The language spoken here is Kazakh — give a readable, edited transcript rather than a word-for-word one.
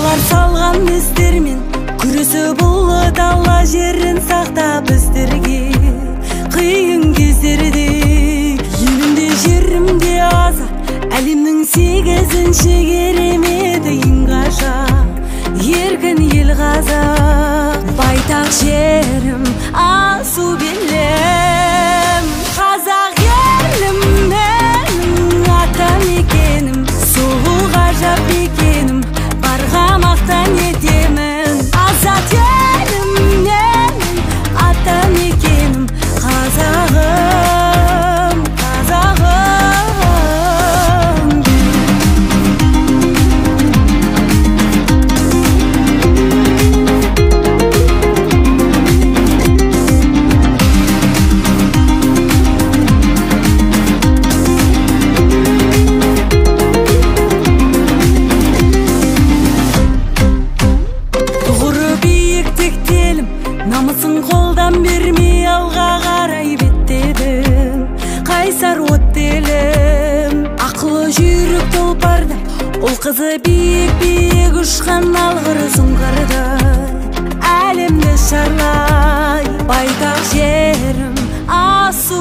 Жылдар салған іздермен күресіп ұлы дала жерін сақта біздерге қиын кездерде. Елімде жерімде азат, әлемнің 8-ші кереметі ең ғажап еркін ел қазақ. Байтақ жерім асу белем, қазақ елім менің ата мекенім, сұлу ғажап мекенім, барға мақтан етемін. Азат елім менің ата мекенім, қазағым, қазағым. Намысын қолдан бермей алға қарай беттедім, қайсар оттелім, ақылы жүйрік тұлпардай, ол қызы биік-биік ұшқан алғыр сұңқырдай, әлемді шарлай. Байтақ жерім асу